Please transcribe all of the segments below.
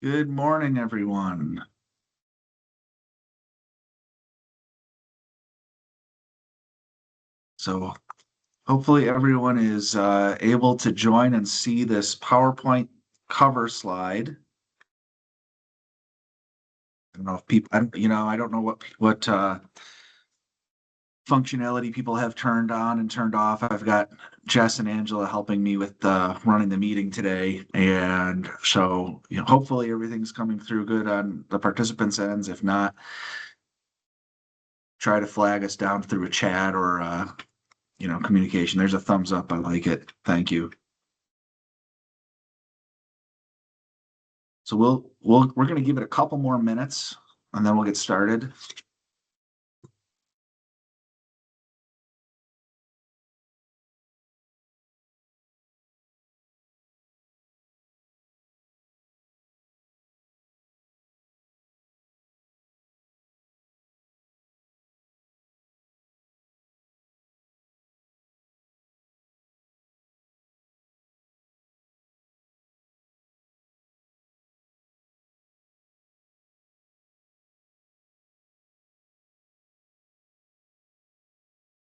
Good morning, everyone. So hopefully everyone is able to join and see this PowerPoint cover slide. I don't know if people, I don't know what functionality people have turned on and turned off. I've got Jess and Angela helping me with running the meeting today, and so hopefully everything's coming through good on the participants' ends. If not, try to flag us down through a chat or communication. There's a thumbs up. I like it. Thank you. So we're going to give it a couple more minutes and then we'll get started.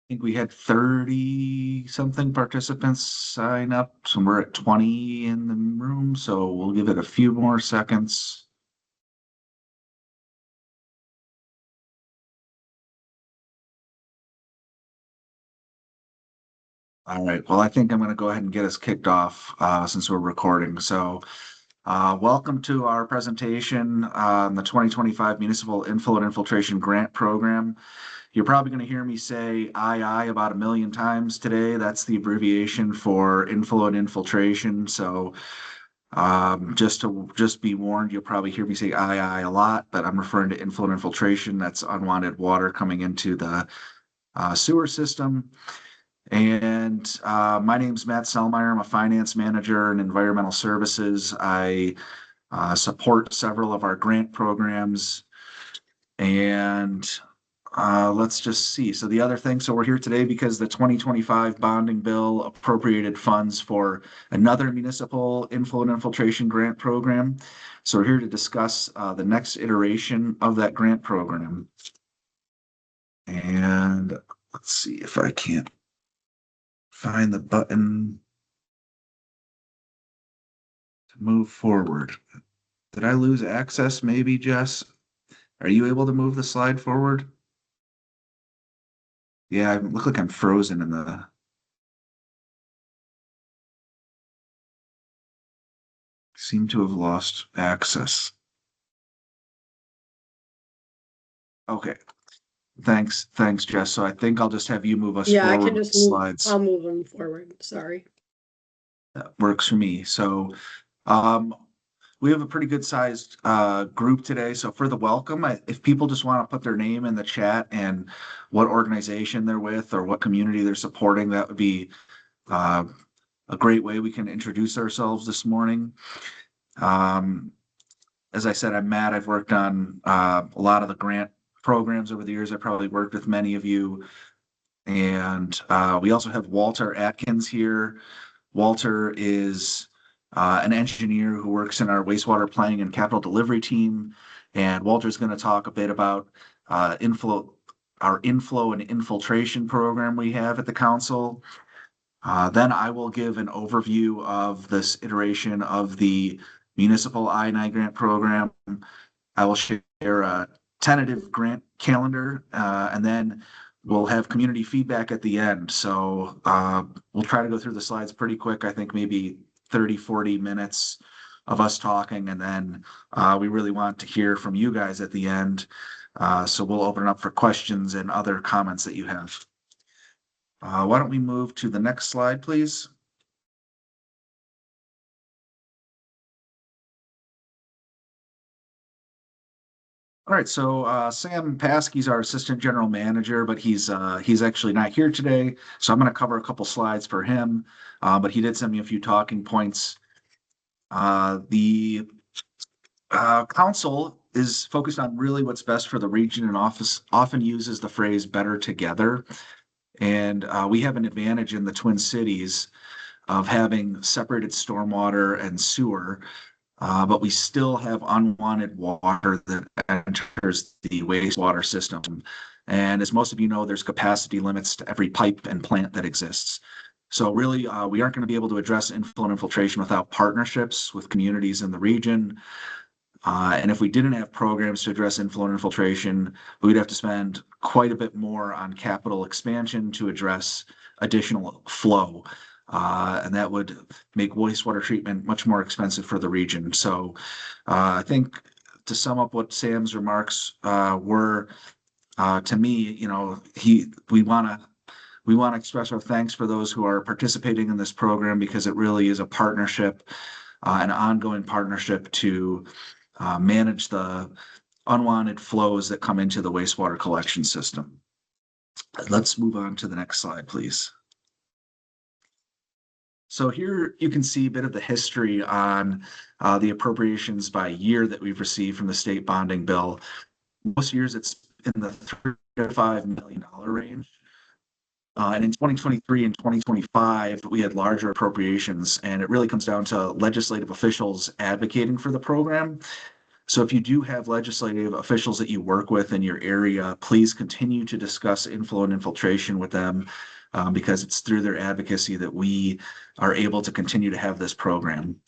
I think we had 30 something participants sign up. So we're at 20 in the room. So we'll give it a few more seconds. All right. Well, I think I'm going to go ahead and get us kicked off since we're recording. So welcome to our presentation on the 2025 Municipal Inflow and Infiltration Grant Program. You're probably going to hear me say II about a million times today. That's the abbreviation for inflow and infiltration. So just be warned, you'll probably hear me say II a lot, but I'm referring to inflow and infiltration. That's unwanted water coming into the sewer system. And my name's Matt Selmeyer. I'm a finance manager in environmental services. I support several of our grant programs. And let's just see. So the other thing, so we're here today because the 2025 bonding bill appropriated funds for another municipal inflow and infiltration grant program. So we're here to discuss the next iteration of that grant program. And let's see if I can't find the button to move forward. Did I lose access maybe, Jess? Are you able to move the slide forward? Yeah, I look like I'm frozen in the seem to have lost access. Okay. Thanks, Jess. So I think I'll just have you move us Yeah, I forward can with just the move. slides. I'll move them forward. Sorry. That works for me. So we have a pretty good sized group today. So for the welcome, if people just want to put their name in the chat and what organization they're with or what community they're supporting, that would be uh, a great way we can introduce ourselves this morning. Um, as I said, I'm Matt. I've worked on a lot of the grant programs over the years. I probably worked with many of you. And we also have Walter Atkins here. Walter is an engineer who works in our wastewater planning and capital delivery team. And Walter's going to talk a bit about our inflow and infiltration program we have at the council. Then I will give an overview of this iteration of the municipal I-9 grant program. I will share a tentative grant calendar, and then we'll have community feedback at the end. So we'll try to go through the slides pretty quick. I think maybe 30, 40 minutes of us talking, and then we really want to hear from you guys at the end. So we'll open it up for questions and other comments that you have. Why don't we move to the next slide, please? All right, so Sam Paskey's our assistant general manager, but he's actually not here today. So I'm going to cover a couple slides for him. But he did send me a few talking points. The council is focused on really what's best for the region and often uses the phrase "better together." And we have an advantage in the Twin Cities of having separated stormwater and sewer. but we still have unwanted water that enters the wastewater system. And as most of you know, there's capacity limits to every pipe and plant that exists. So really, we aren't going to be able to address inflow infiltration without partnerships with communities in the region. And if we didn't have programs to address inflow and infiltration, we'd have to spend quite a bit more on capital expansion to address additional flow. And that would make wastewater treatment much more expensive for the region. So I think to sum up what Sam's remarks were, to me, we want to express our thanks for those who are participating in this program because it really is a partnership, an ongoing partnership to manage the unwanted flows that come into the wastewater collection system. Let's move on to the next slide, please. So here you can see a bit of the history on the appropriations by year that we've received from the state bonding bill. Most years it's in the $3 to $5 million range. And in 2023 and 2025, we had larger appropriations, and it really comes down to legislative officials advocating for the program. So if you do have legislative officials that you work with in your area, please continue to discuss inflow and infiltration with them because it's through their advocacy that we are able to continue to have this program.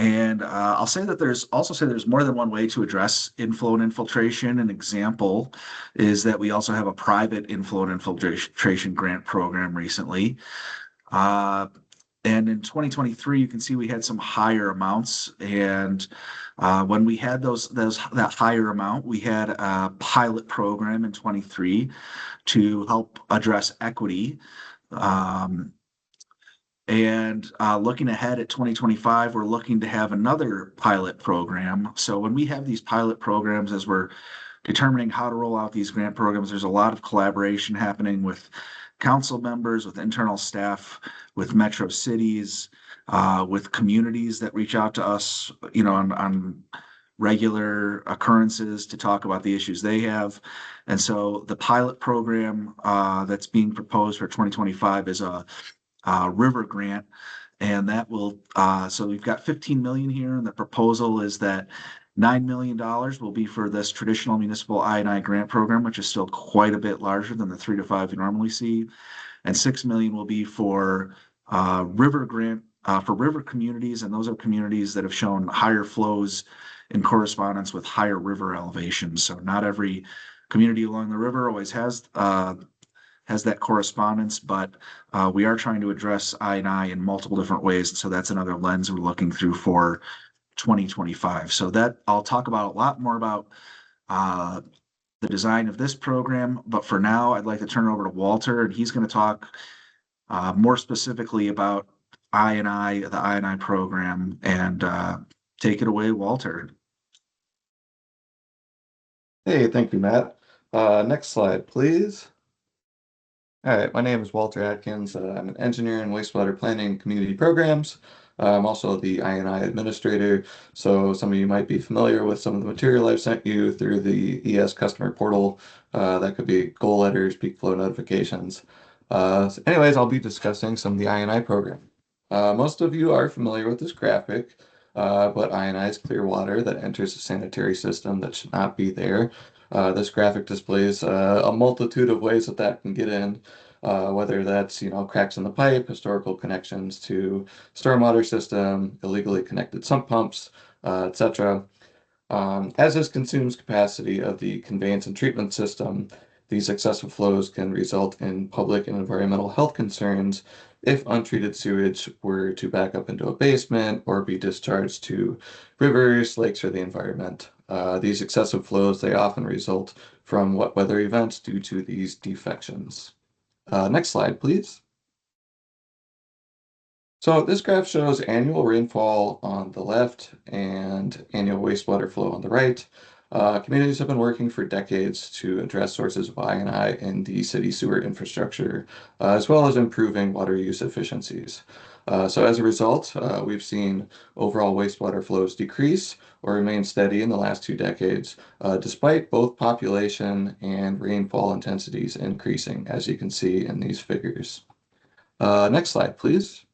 And I'll say that there's more than one way to address inflow and infiltration. An example is that we also have a private inflow and infiltration grant program recently. Uh, and in 2023, you can see we had some higher amounts. And when we had that higher amount, we had a pilot program in 23 to help address equity. Um, and looking ahead at 2025, we're looking to have another pilot program. So when we have these pilot programs, as we're determining how to roll out these grant programs, there's a lot of collaboration happening with council members, with internal staff, with metro cities, with communities that reach out to us, on regular occurrences to talk about the issues they have. And so the pilot program that's being proposed for 2025 is a river grant, and that will so we've got 15 million here, and the proposal is that $9 million will be for this traditional municipal I&I grant program, which is still quite a bit larger than the 3 to 5 you normally see, and 6 million will be for river grant for river communities, and those are communities that have shown higher flows in correspondence with higher river elevations. So not every community along the river always has that correspondence, but we are trying to address I&I in multiple different ways. So that's another lens we're looking through for 2025. So that I'll talk about a lot more about the design of this program. But for now, I'd like to turn it over to Walter, and he's going to talk more specifically about I&I, the I&I program, and take it away, Walter. Hey, thank you, Matt. Next slide, please. All right, my name is Walter Atkins. I'm an engineer in wastewater planning and community programs. I'm also the I&I administrator, so some of you might be familiar with some of the material I've sent you through the ES customer portal. That could be goal letters, peak flow notifications. Anyways, I'll be discussing some of the I&I program. Most of you are familiar with this graphic, but I&I is clear water that enters a sanitary system that should not be there. This graphic displays a multitude of ways that can get in, whether that's, cracks in the pipe, historical connections to stormwater system, illegally connected sump pumps, etc. As this consumes capacity of the conveyance and treatment system, these excessive flows can result in public and environmental health concerns if untreated sewage were to back up into a basement or be discharged to rivers, lakes, or the environment. These excessive flows, they often result from wet weather events due to these defections. Next slide, please. So this graph shows annual rainfall on the left and annual wastewater flow on the right. Communities have been working for decades to address sources of I&I in the city sewer infrastructure, as well as improving water use efficiencies. So as a result, we've seen overall wastewater flows decrease or remain steady in the last 2 decades, despite both population and rainfall intensities increasing, as you can see in these figures. Next slide, please.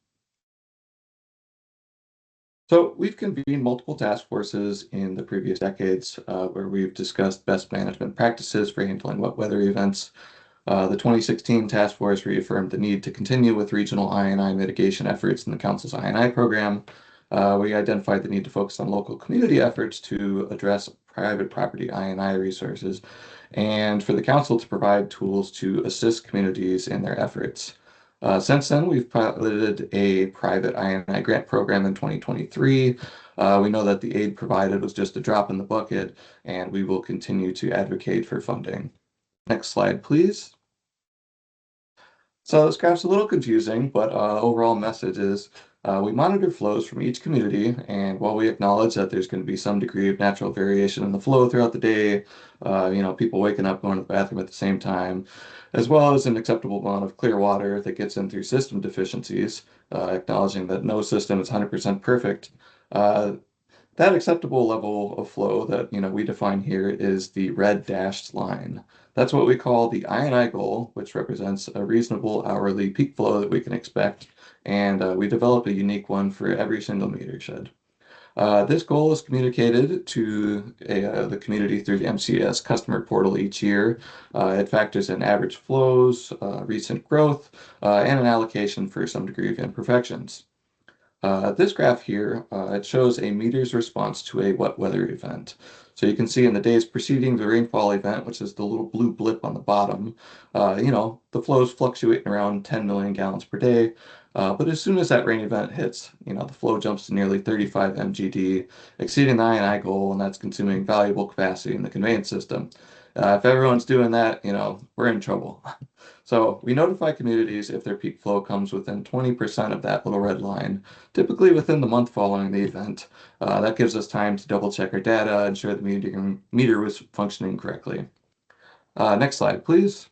So we've convened multiple task forces in the previous decades where we've discussed best management practices for handling wet weather events. The 2016 task force reaffirmed the need to continue with regional I&I mitigation efforts in the Council's I&I program. We identified the need to focus on local community efforts to address private property I&I resources, and for the Council to provide tools to assist communities in their efforts. Since then, we've piloted a private I&I grant program in 2023. We know that the aid provided was just a drop in the bucket, and we will continue to advocate for funding. Next slide, please. So this graph's a little confusing, but overall message is we monitor flows from each community, and while we acknowledge that there's going to be some degree of natural variation in the flow throughout the day, people waking up, going to the bathroom at the same time, as well as an acceptable amount of clear water that gets in through system deficiencies, acknowledging that no system is 100% perfect. Uh, that acceptable level of flow that we define here is the red dashed line. That's what we call the I&I goal, which represents a reasonable hourly peak flow that we can expect, and we developed a unique one for every single meter shed. This goal is communicated to the community through the MCS customer portal each year. It factors in average flows, recent growth, and an allocation for some degree of imperfections. This graph here, it shows a meter's response to a wet weather event. So you can see in the days preceding the rainfall event, which is the little blue blip on the bottom, the flows fluctuating around 10 million gallons per day. But as soon as that rain event hits, the flow jumps to nearly 35 mgd, exceeding the I&I goal, and that's consuming valuable capacity in the conveyance system. If everyone's doing that, we're in trouble. So we notify communities if their peak flow comes within 20% of that little red line, typically within the month following the event. That gives us time to double check our data, ensure the meter was functioning correctly. Next slide, please.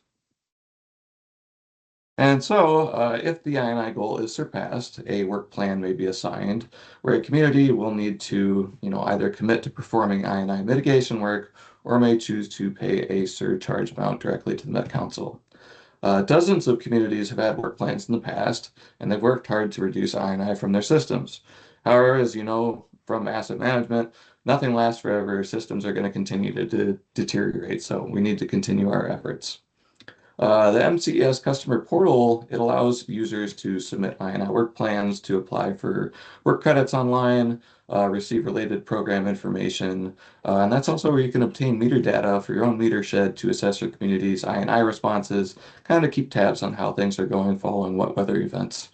And so, if the I&I goal is surpassed, a work plan may be assigned, where a community will need to, either commit to performing I&I mitigation work or may choose to pay a surcharge amount directly to the Met Council. Dozens of communities have had work plans in the past, and they've worked hard to reduce I&I from their systems. However, as you know from asset management, nothing lasts forever. Systems are going to continue to deteriorate, so we need to continue our efforts. The MCES customer portal, it allows users to submit I&I work plans, to apply for work credits online, receive related program information, and that's also where you can obtain meter data for your own meter shed to assess your community's I&I responses, kind of keep tabs on how things are going following what weather events.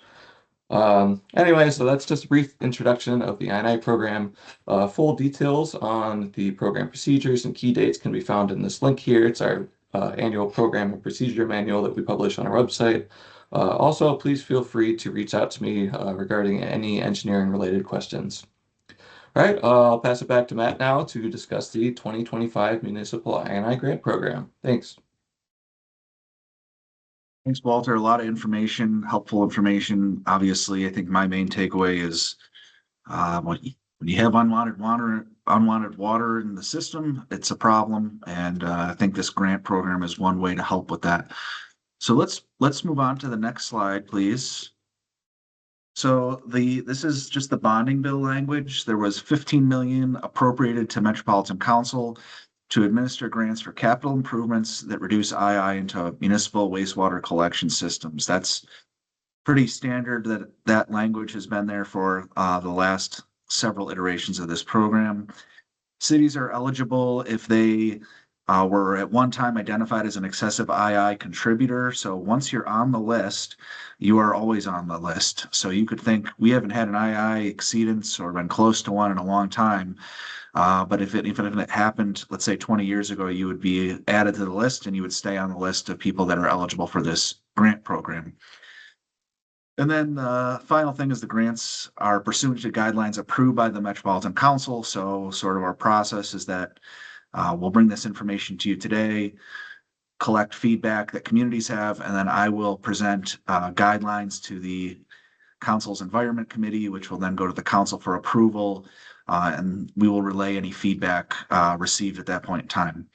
Anyway, so that's just a brief introduction of the I&I program. Full details on the program procedures and key dates can be found in this link here. It's our annual program and procedure manual that we publish on our website. Also, please feel free to reach out to me regarding any engineering related questions. All right, I'll pass it back to Matt now to discuss the 2025 Municipal I&I Grant Program. Thanks. Thanks, Walter. A lot of information, helpful information. Obviously, I think my main takeaway is when you have unwanted water in the system, it's a problem, and I think this grant program is one way to help with that. So let's move on to the next slide, please. So this is just the bonding bill language. There was 15 million appropriated to Metropolitan Council to administer grants for capital improvements that reduce II into municipal wastewater collection systems. That's pretty standard. That language has been there for the last several iterations of this program. Cities are eligible if they were at one time identified as an excessive II contributor. So once you're on the list, you are always on the list. So you could think we haven't had an II exceedance or been close to one in a long time. But even if it happened, let's say 20 years ago, you would be added to the list and you would stay on the list of people that are eligible for this grant program. And then the final thing is the grants are pursuant to guidelines approved by the Metropolitan Council. So sort of our process is that we'll bring this information to you today, collect feedback that communities have, and then I will present guidelines to the Council's Environment Committee, which will then go to the Council for approval, and we will relay any feedback received at that point in time.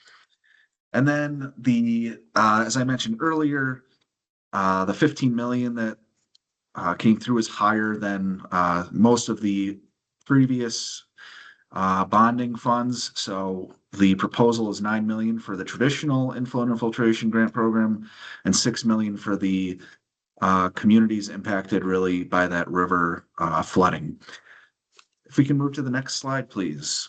And then as I mentioned earlier, the 15 million that came through is higher than most of the previous bonding funds. So the proposal is 9 million for the traditional inflow and infiltration grant program and 6 million for the communities impacted really by that river flooding. If we can move to the next slide, please.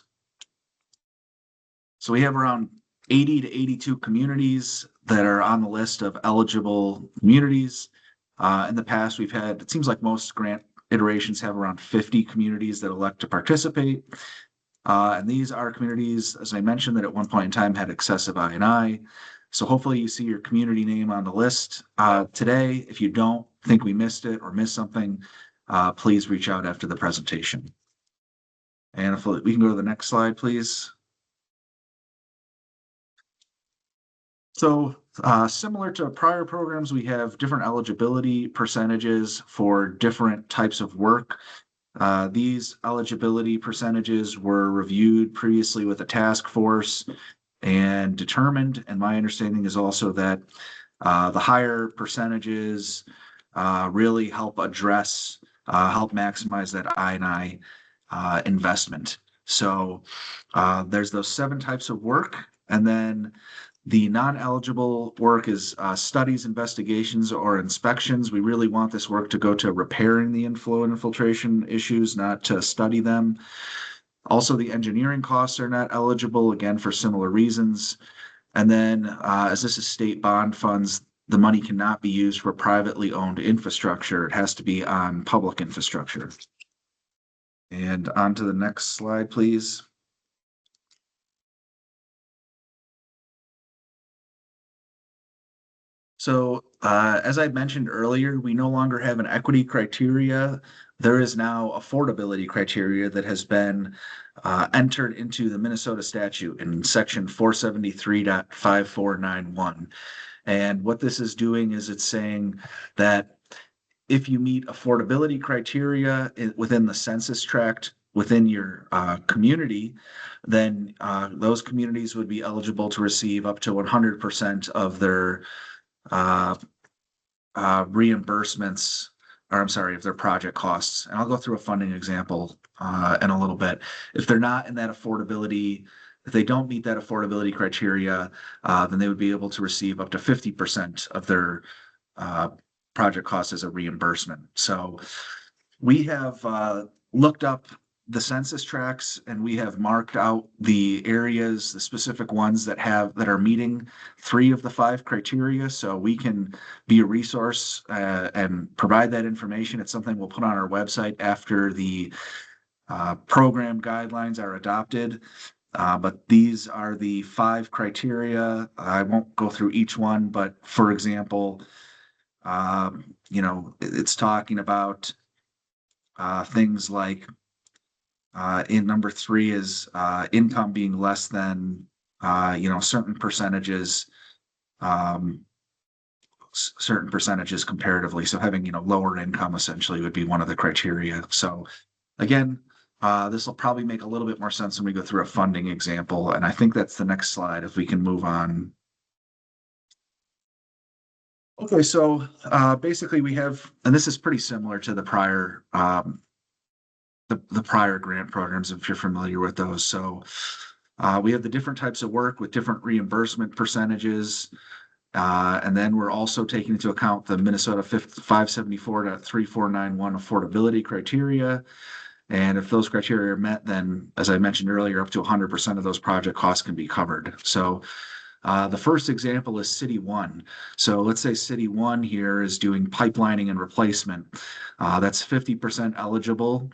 So we have around 80 to 82 communities that are on the list of eligible communities. In the past, we've had, it seems like most grant iterations have around 50 communities that elect to participate. And these are communities, as I mentioned, that at one point in time had excessive I&I. So hopefully you see your community name on the list today. If you don't think we missed it or missed something, please reach out after the presentation. And if we can go to the next slide, please. So similar to prior programs, we have different eligibility percentages for different types of work. These eligibility percentages were reviewed previously with a task force and determined. And my understanding is also that the higher percentages really help address, help maximize that I&I investment. So there's those 7 types of work. And then the non-eligible work is studies, investigations, or inspections. We really want this work to go to repairing the inflow and infiltration issues, not to study them. Also, the engineering costs are not eligible, again, for similar reasons. And then, as this is state bond funds, the money cannot be used for privately owned infrastructure. It has to be on public infrastructure. And on to the next slide, please. So, as I mentioned earlier, we no longer have an equity criteria. There is now affordability criteria that has been entered into the Minnesota statute in section 473.5491. And what this is doing is it's saying that if you meet affordability criteria within the census tract within your community, then those communities would be eligible to receive up to 100% of their reimbursements, or I'm sorry, if their project costs. And I'll go through a funding example in a little bit. If they're not in that affordability, if they don't meet that affordability criteria, then they would be able to receive up to 50% of their project costs as a reimbursement. So we have looked up the census tracts and we have marked out the areas, the specific ones that are meeting 3 of the 5 criteria. So we can be a resource and provide that information. It's something we'll put on our website after the program guidelines are adopted. But these are the 5 criteria. I won't go through each one, but for example, it's talking about things like in number 3 is income being less than certain percentages comparatively. So having lower income essentially would be one of the criteria. So again, this will probably make a little bit more sense when we go through a funding example. And I think that's the next slide if we can move on. Okay, so basically we have, and this is pretty similar to the prior the prior grant programs, if you're familiar with those. So we have the different types of work with different reimbursement percentages. And then we're also taking into account the Minnesota 574.3491 affordability criteria. And if those criteria are met, then, as I mentioned earlier, up to 100% of those project costs can be covered. So the first example is City 1. So let's say City 1 here is doing pipelining and replacement. That's 50% eligible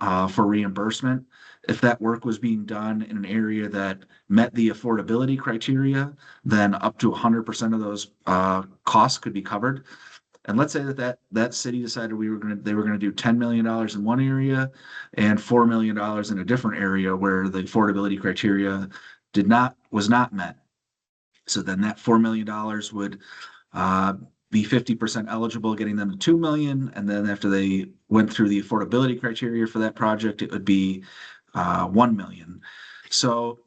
for reimbursement. If that work was being done in an area that met the affordability criteria, then up to 100% of those costs could be covered. And let's say that city decided they were going to do $10 million in one area and $4 million in a different area where the affordability criteria was not met. So then that $4 million would be 50% eligible, getting them to 2 million. And then after they went through the affordability criteria for that project, it would be 1 million. So,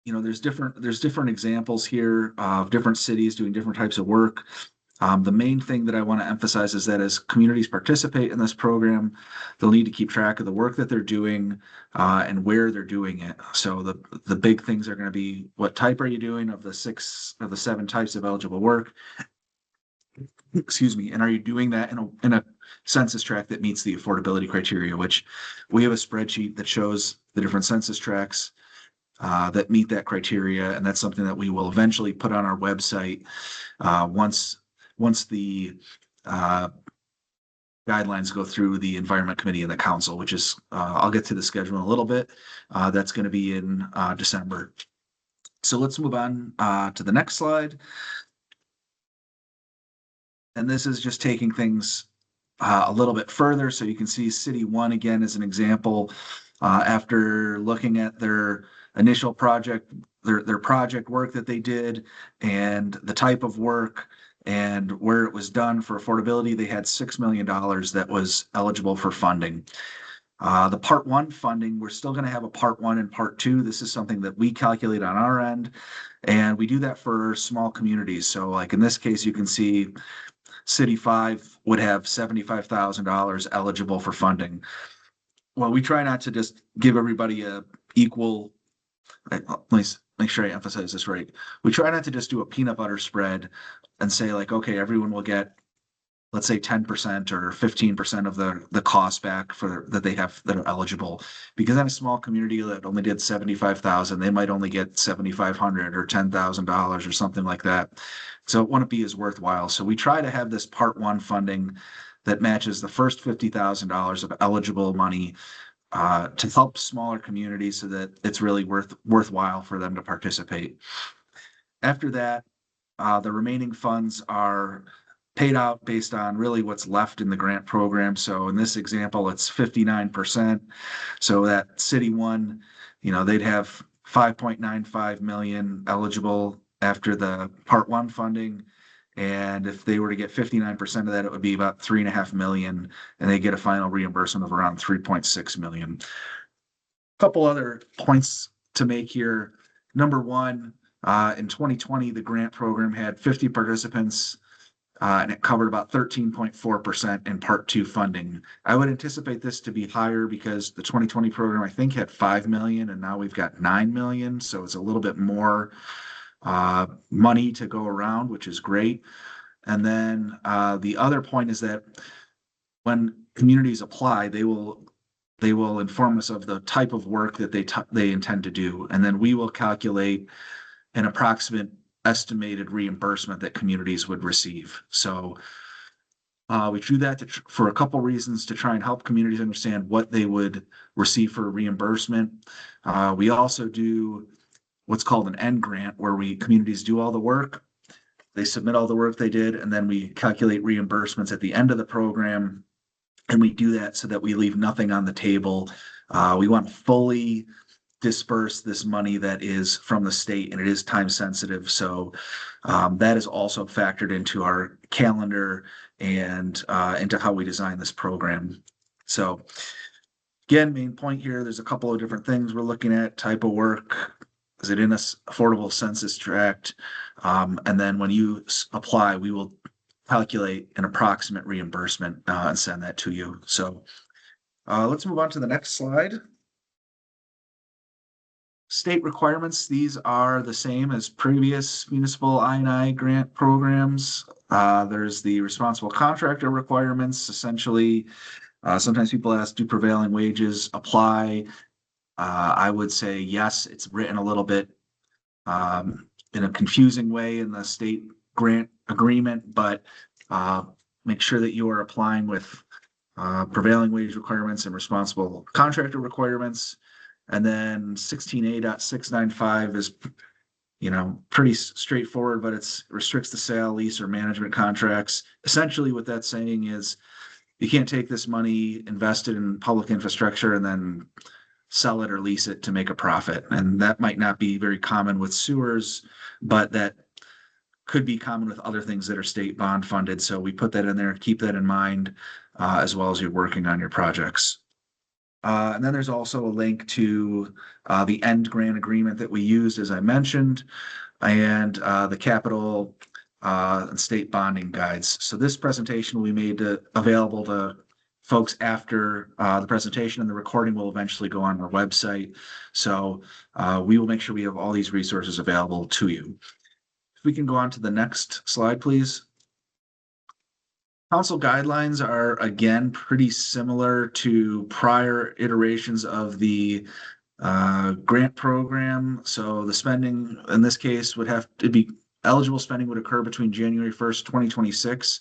there's different examples here of different cities doing different types of work. The main thing that I want to emphasize is that as communities participate in this program, they'll need to keep track of the work that they're doing and where they're doing it. So the big things are going to be what type are you doing of the 7 types of eligible work, excuse me, and are you doing that in a census tract that meets the affordability criteria, which we have a spreadsheet that shows the different census tracts that meet that criteria, and that's something that we will eventually put on our website once the guidelines go through the Environment Committee and the Council, which is I'll get to the schedule in a little bit. That's going to be in December. So let's move on to the next slide. And this is just taking things a little bit further. So you can see City 1 again as an example. After looking at their initial project, their project work that they did and the type of work and where it was done for affordability, they had $6 million that was eligible for funding. The Part 1 funding, we're still going to have a Part 1 and Part 2. This is something that we calculate on our end, and we do that for small communities. So like in this case, you can see City 5 would have $75,000 eligible for funding. Well, we try not to just give everybody a equal, let's make sure I emphasize this right. We try not to just do a peanut butter spread and say like, okay, everyone will get, let's say 10% or 15% of the cost back for that they have that are eligible. Because in a small community that only did 75,000, they might only get 7,500 or $10,000 or something like that. So it wouldn't be as worthwhile. So we try to have this Part 1 funding that matches the first $50,000 of eligible money to help smaller communities so that it's really worthwhile for them to participate. After that, the remaining funds are paid out based on really what's left in the grant program. So in this example, it's 59%. So that City 1, they'd have 5.95 million eligible after the Part 1 funding. And if they were to get 59% of that, it would be about 3.5 million, and they get a final reimbursement of around 3.6 million. A couple other points to make here. Number one, in 2020, the grant program had 50 participants, and it covered about 13.4% in Part 2 funding. I would anticipate this to be higher because the 2020 program, I think, had 5 million, and now we've got 9 million. So it's a little bit more money to go around, which is great. And then the other point is that when communities apply, they will inform us of the type of work that they intend to do, and then we will calculate an approximate estimated reimbursement that communities would receive. So we do that for a couple reasons to try and help communities understand what they would receive for reimbursement. We also do what's called an end grant, where communities do all the work, they submit all the work they did, and then we calculate reimbursements at the end of the program. And we do that so that we leave nothing on the table. We want to fully disperse this money that is from the state, and it is time sensitive. So that is also factored into our calendar and into how we design this program. So again, main point here, there's a couple of different things we're looking at: type of work, is it in an affordable census tract? And then when you apply, we will calculate an approximate reimbursement and send that to you. So let's move on to the next slide. State requirements, these are the same as previous municipal I&I grant programs. There's the responsible contractor requirements. Essentially, sometimes people ask, do prevailing wages apply? I would say yes. It's written a little bit in a confusing way in the state grant agreement, but make sure that you are applying with prevailing wage requirements and responsible contractor requirements. And then 16A.695 is, pretty straightforward, but it restricts the sale, lease, or management contracts. Essentially, what that's saying is you can't take this money invested in public infrastructure and then sell it or lease it to make a profit. And that might not be very common with sewers, but that could be common with other things that are state bond funded. So we put that in there, keep that in mind, as well as you're working on your projects. And then there's also a link to the end grant agreement that we used, as I mentioned, and the capital and state bonding guides. So this presentation will be made available to folks after the presentation, and the recording will eventually go on our website. So we will make sure we have all these resources available to you. If we can go on to the next slide, please. Council guidelines are, again, pretty similar to prior iterations of the grant program. So the spending in this case would have to be eligible spending would occur between January 1st, 2026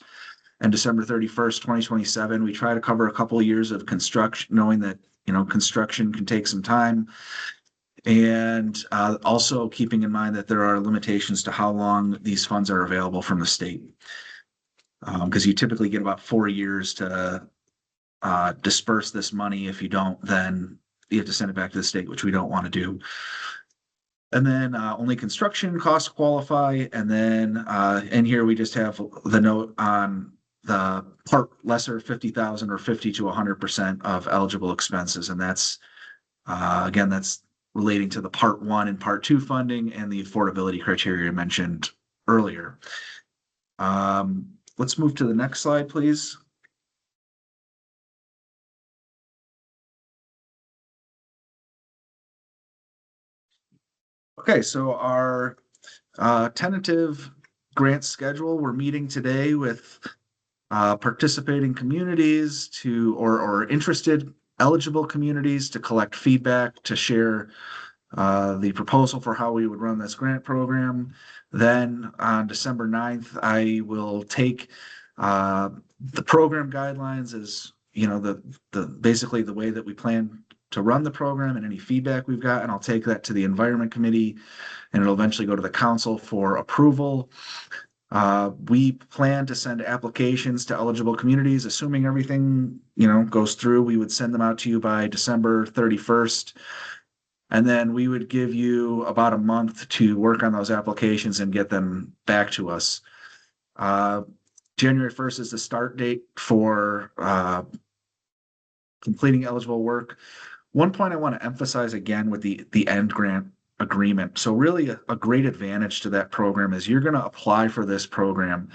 and December 31st, 2027. We try to cover a couple of years of construction, knowing that, construction can take some time. And also keeping in mind that there are limitations to how long these funds are available from the state. Because you typically get about 4 years to disperse this money. If you don't, then you have to send it back to the state, which we don't want to do. And then only construction costs qualify. And then in here, we just have the note on the part lesser 50,000 or 50 to 100% of eligible expenses. And that's, again, that's relating to the part 1 and part 2 funding and the affordability criteria mentioned earlier. Let's move to the next slide, please. Okay, so our tentative grant schedule, we're meeting today with participating communities or interested eligible communities to collect feedback, to share the proposal for how we would run this grant program. Then on December 9th, I will take the program guidelines as, the basically the way that we plan to run the program and any feedback we've got, and I'll take that to the Environment Committee, and it'll eventually go to the council for approval. We plan to send applications to eligible communities, assuming everything, goes through. We would send them out to you by December 31st. And then we would give you about a month to work on those applications and get them back to us. January 1st is the start date for completing eligible work. One point I want to emphasize again with the end grant agreement. So really a great advantage to that program is you're going to apply for this program.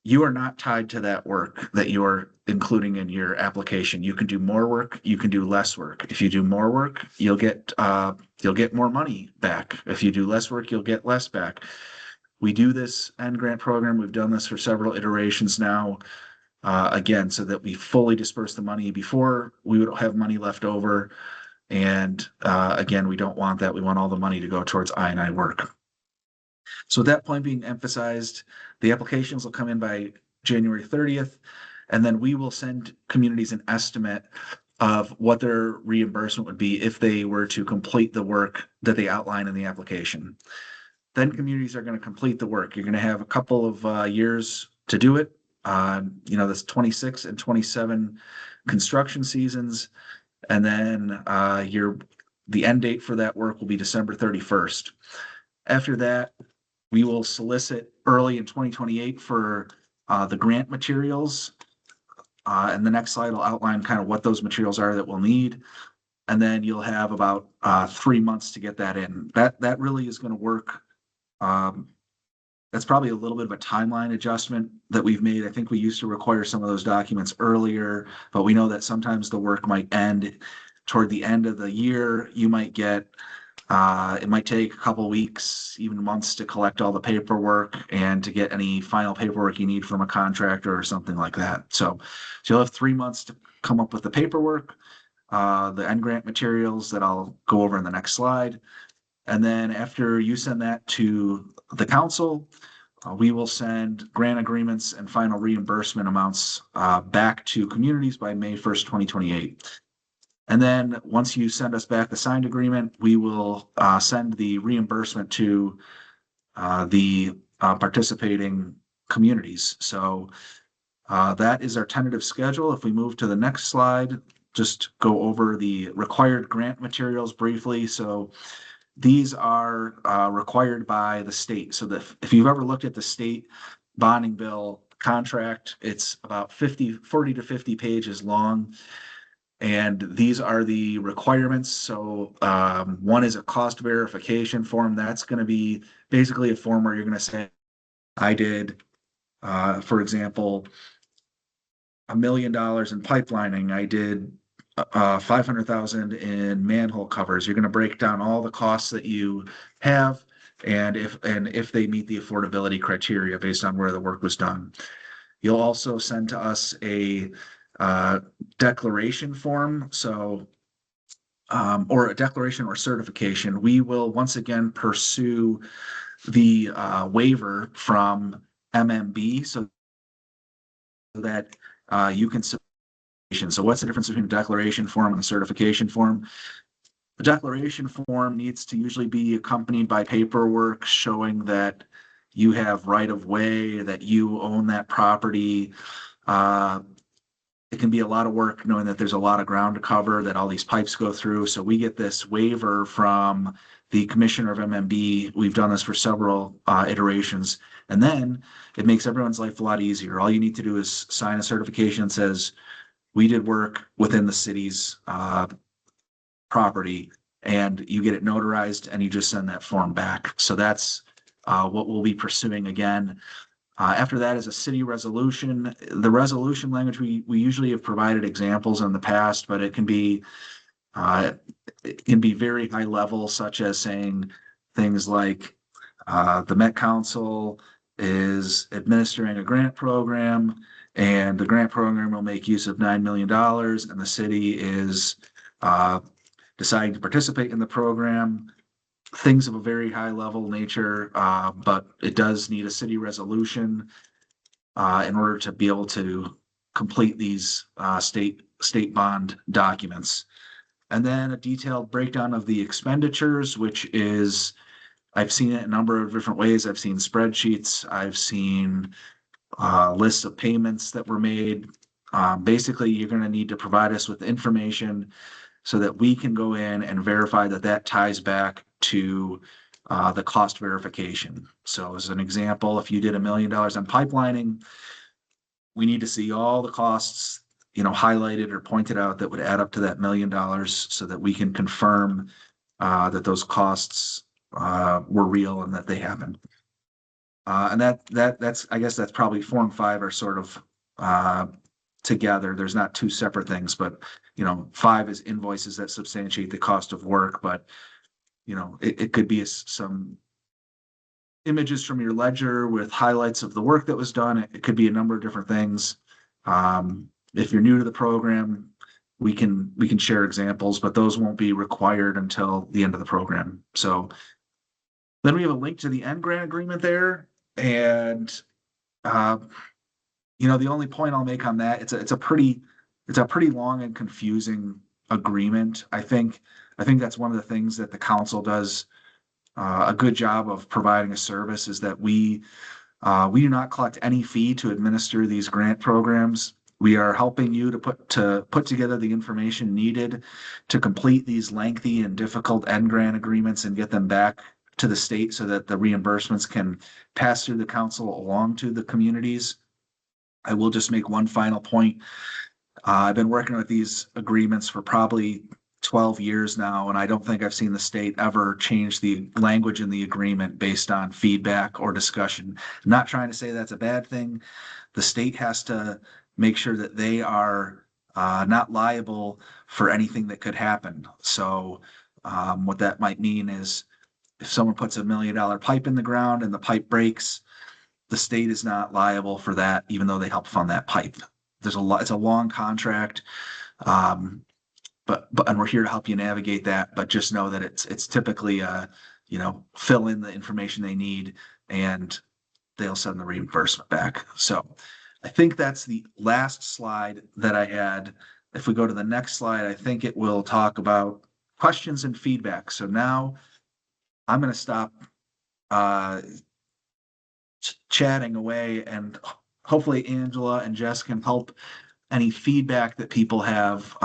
You are not tied to that work that you're including in your application. You can do more work, you can do less work. If you do more work, you'll get more money back. If you do less work, you'll get less back. We do this end grant program. We've done this for several iterations now. Again, so that we fully disperse the money before we would have money left over. And again, we don't want that. We want all the money to go towards I&I work. So at that point being emphasized, the applications will come in by January 30th, and then we will send communities an estimate of what their reimbursement would be if they were to complete the work that they outline in the application. Then communities are going to complete the work. You're going to have a couple of years to do it. This 26 and 27 construction seasons, and then the end date for that work will be December 31st. After that, we will solicit early in 2028 for the grant materials. And the next slide will outline kind of what those materials are that we'll need. And then you'll have about 3 months to get that in. That really is going to work. That's probably a little bit of a timeline adjustment that we've made. I think we used to require some of those documents earlier, but we know that sometimes the work might end toward the end of the year. You might get, it might take a couple weeks, even months to collect all the paperwork and to get any final paperwork you need from a contractor or something like that. So you'll have 3 months to come up with the paperwork, the end grant materials that I'll go over in the next slide. And then after you send that to the council, we will send grant agreements and final reimbursement amounts back to communities by May 1st, 2028. And then once you send us back the signed agreement, we will send the reimbursement to the participating communities. So that is our tentative schedule. If we move to the next slide, just go over the required grant materials briefly. So these are required by the state. So that if you've ever looked at the state bonding bill contract, it's about 40 to 50 pages long. And these are the requirements. So one is a cost verification form. That's going to be basically a form where you're going to say I did, for example, $1 million in pipelining. I did 500,000 in manhole covers. You're going to break down all the costs that you have and if they meet the affordability criteria based on where the work was done. You'll also send to us a uh, declaration form. So or a declaration or certification. We will once again pursue the waiver from MMB so that you can. So what's the difference between a declaration form and a certification form? The declaration form needs to usually be accompanied by paperwork showing that you have right of way, that you own that property. Uh, it can be a lot of work knowing that there's a lot of ground to cover, that all these pipes go through. So we get this waiver from the commissioner of MMB. We've done this for several iterations. And then it makes everyone's life a lot easier. All you need to do is sign a certification that says, we did work within the city's property, and you get it notarized and you just send that form back. So that's what we'll be pursuing again. After that is a city resolution. The resolution language, we usually have provided examples in the past, but uh, it can be very high level, such as saying things like the Met Council is administering a grant program, and the grant program will make use of $9 million, and the city is uh, deciding to participate in the program. Things of a very high level nature, but it does need a city resolution in order to be able to complete these state bond documents. And then a detailed breakdown of the expenditures, which is I've seen it a number of different ways. I've seen spreadsheets. I've seen lists of payments that were made. Basically, you're going to need to provide us with information so that we can go in and verify that that ties back to the cost verification. So as an example, if you did $1 million on pipelining, we need to see all the costs, highlighted or pointed out that would add up to that $1 million so that we can confirm that those costs were real and that they happened. And that's I guess that's probably 4 and 5 are sort of together. There's not two separate things, but 5 is invoices that substantiate the cost of work, but it could be some images from your ledger with highlights of the work that was done. It could be a number of different things. If you're new to the program, we can share examples, but those won't be required until the end of the program. So then we have a link to the end grant agreement there, and the only point I'll make on that, it's a pretty long and confusing agreement. I think that's one of the things that the council does a good job of providing a service is that we do not collect any fee to administer these grant programs. We are helping you to put together the information needed to complete these lengthy and difficult end grant agreements and get them back to the state so that the reimbursements can pass through the council along to the communities. I will just make one final point. I've been working with these agreements for probably 12 years now, and I don't think I've seen the state ever change the language in the agreement based on feedback or discussion. I'm not trying to say that's a bad thing. The state has to make sure that they are not liable for anything that could happen. So what that might mean is if someone puts $1 million pipe in the ground and the pipe breaks, the state is not liable for that, even though they help fund that pipe. It's a long contract. But and we're here to help you navigate that, but just know that it's typically fill in the information they need and they'll send the reimbursement back. So I think that's the last slide that I had. If we go to the next slide, I think it will talk about questions and feedback. So now I'm going to stop chatting away, and hopefully Angela and Jess can help any feedback that people have,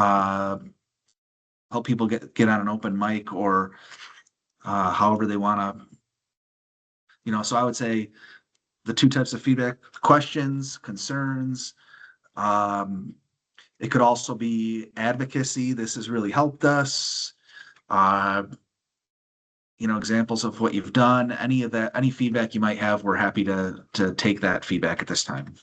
help people get on an open mic or however they want to, so I would say the two types of feedback: questions, concerns. It could also be advocacy. This has really helped us. examples of what you've done, any of that, any feedback you might have, we're happy to take that feedback at this time.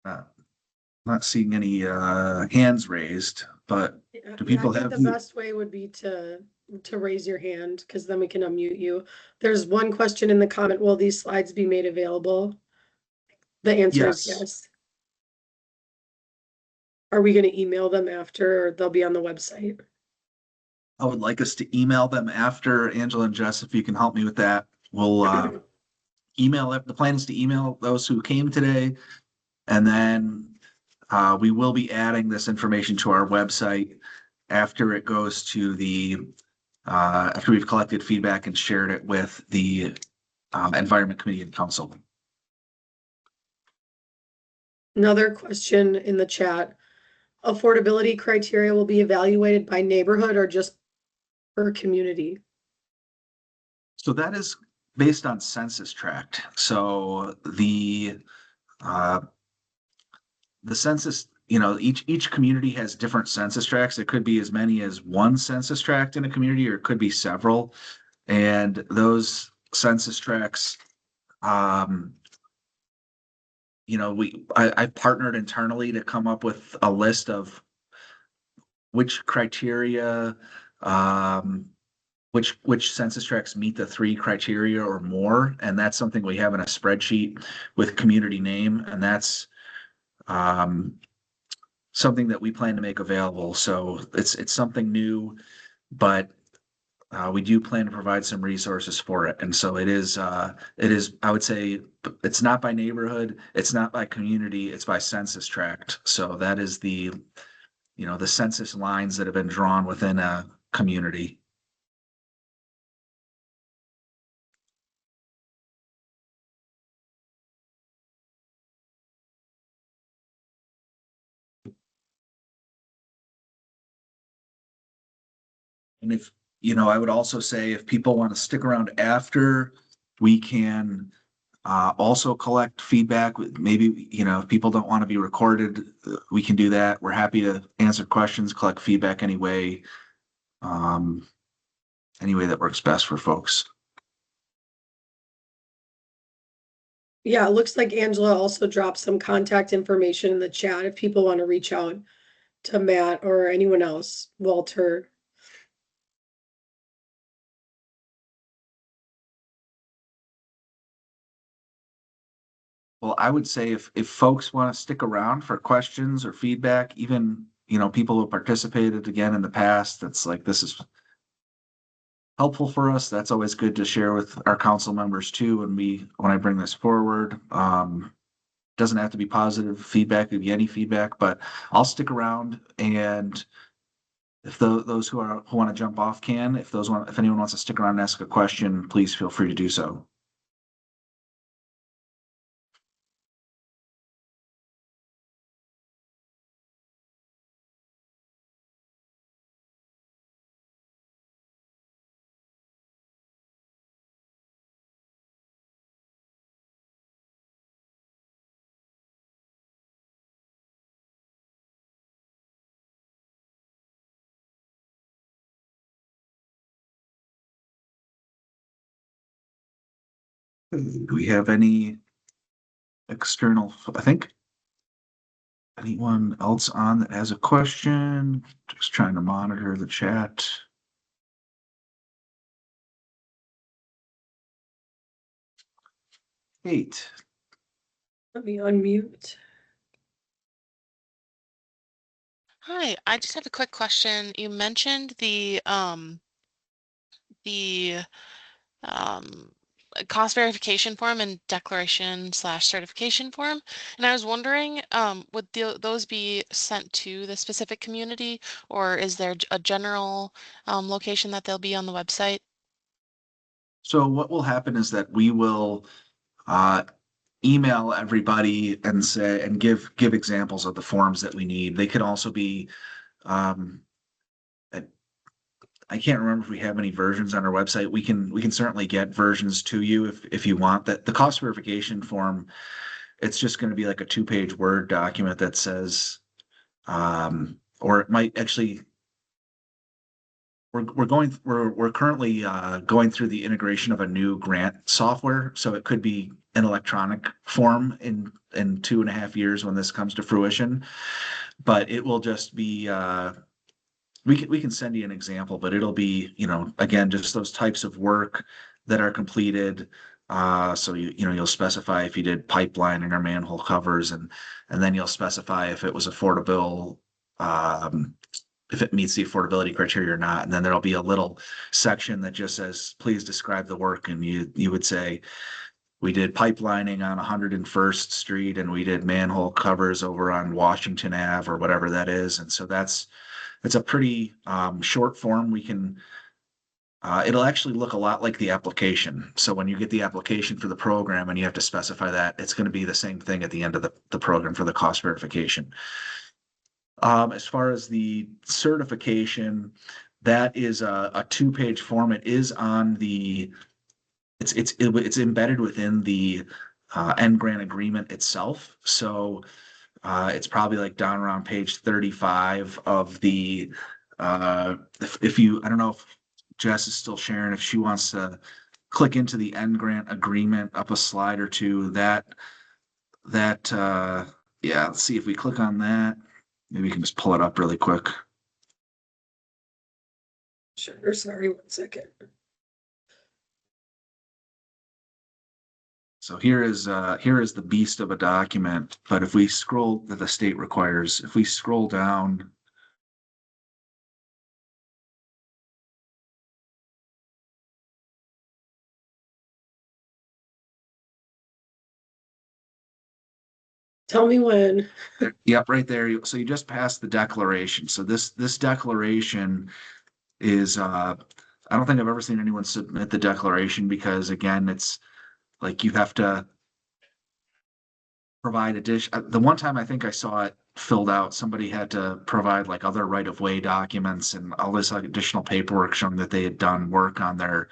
Uh, Not seeing any hands raised, but do Yeah, I people think have the best way would be to raise your hand, because then we can unmute you. There's one question in the comment, will these slides be made available? The answer is Yes. yes. Are we gonna email them after, or they'll be on the website? I would like us to email them after. Angela and Jess, if you can help me with that. We'll email it. The plan is to email those who came today, and then we will be adding this information to our website after it goes to after we've collected feedback and shared it with the Environment Committee and Council. Another question in the chat. Affordability criteria will be evaluated by neighborhood or just per community? So that is based on census tract. So uh, the census, each community has different census tracts. It could be as many as one census tract in a community, or it could be several. And those census tracts, um, I partnered internally to come up with a list of which criteria, um, which census tracts meet the three criteria or more, and that's something we have in a spreadsheet with community name, and that's um, something that we plan to make available. So it's something new, but we do plan to provide some resources for it. And so it is, I would say it's not by neighborhood, it's not by community, it's by census tract. So that is the census lines that have been drawn within a community. And I would also say if people want to stick around after, we can also collect feedback. Maybe, if people don't want to be recorded, we can do that. We're happy to answer questions, collect feedback um, any way that works best for folks. Yeah, it looks like Angela also dropped some contact information in the chat if people want to reach out to Matt or anyone else, Walter. Well, I would say if folks want to stick around for questions or feedback, even, people who participated again in the past, that's like, this is helpful for us. That's always good to share with our council members too. When I bring this forward, doesn't have to be positive feedback, it could be any feedback, but I'll stick around, and if those who want to jump off can, if anyone wants to stick around and ask a question, please feel free to do so. Do we have any external, I think anyone else on that has a question? Just trying to monitor the chat. Kate. Let me unmute. Hi, I just have a quick question. You mentioned the cost verification form and declaration/certification form, and I was wondering, would those be sent to the specific community, or is there a general location that they'll be on the website? So what will happen is that we will uh, email everybody and give examples of the forms that we need. They could also be um, I can't remember if we have any versions on our website. We can certainly get versions to you if you want that. The cost verification form, it's just going to be like a 2-page Word document that says, or it might actually, we're currently going through the integration of a new grant software, so it could be an electronic form in 2.5 years when this comes to fruition. But it will just be we can send you an example, but it'll be, again, just those types of work that are completed. So you'll specify if you did pipelining or manhole covers, and then you'll specify if it was affordable, if it meets the affordability criteria or not. And then there'll be a little section that just says, please describe the work. And you would say, we did pipelining on 101st Street, and we did manhole covers over on Washington Ave, or whatever that is. And so it's a pretty short form. It'll actually look a lot like the application. So when you get the application for the program and you have to specify that, it's going to be the same thing at the end of the program for the cost verification. As far as the certification, that is a 2-page form. It is on it's embedded within the end grant agreement itself. So it's probably like down around page 35 of the, if you, I don't know if Jess is still sharing, if she wants to click into the end grant agreement up a slide or two, yeah, let's see if we click on that. Maybe we can just pull it up really quick. Sure, sorry, 1 second. So here is the beast of a document. But if we scroll, that the state requires, if we scroll down, Tell me when. yep, right there. So you just passed the declaration. So this declaration is I don't think I've ever seen anyone submit the declaration, because again, it's like you have to provide addition. The one time I think I saw it filled out, somebody had to provide like other right-of-way documents and all this like additional paperwork showing that they had done work on their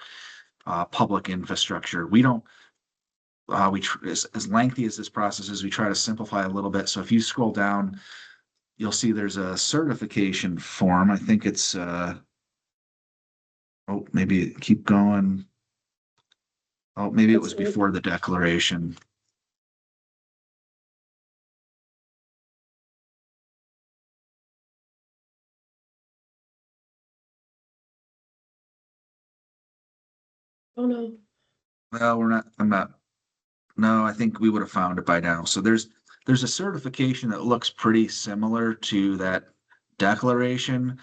public infrastructure. We don't as lengthy as this process is, we try to simplify a little bit. So if you scroll down, you'll see there's a certification form. I think it's oh, maybe keep going. Oh, maybe it was That's right. before the declaration. Oh, no. Well, I'm not, no, I think we would have found it by now. So there's a certification that looks pretty similar to that declaration,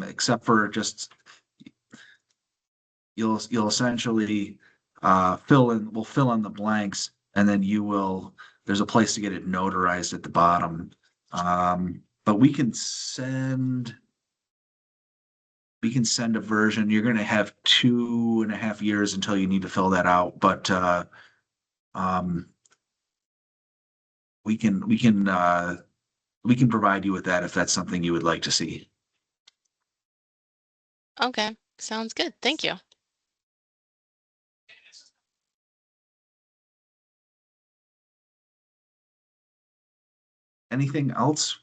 except for just you'll essentially we'll fill in the blanks, and then there's a place to get it notarized at the bottom. But we can send a version. You're going to have 2.5 years until you need to fill that out, but we can provide you with that if that's something you would like to see. Okay, sounds good. Thank you. Anything else?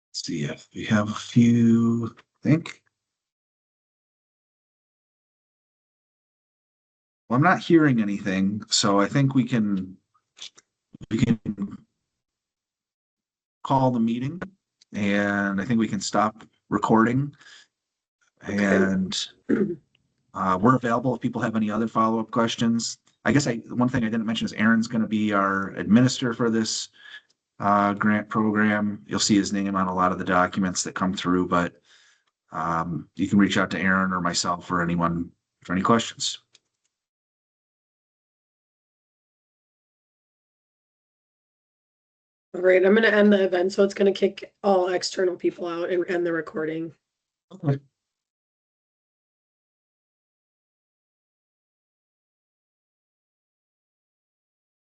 Let's see if we have a few, I think. Well, I'm not hearing anything, so I think we can call the meeting, and I think we can stop recording. Okay. And we're available if people have any other follow-up questions. I guess one thing I didn't mention is Aaron's going to be our administrator for this grant program. You'll see his name on a lot of the documents that come through, but you can reach out to Aaron or myself or anyone for any questions. All right, I'm going to end the event, so it's going to kick all external people out and end the recording. Okay.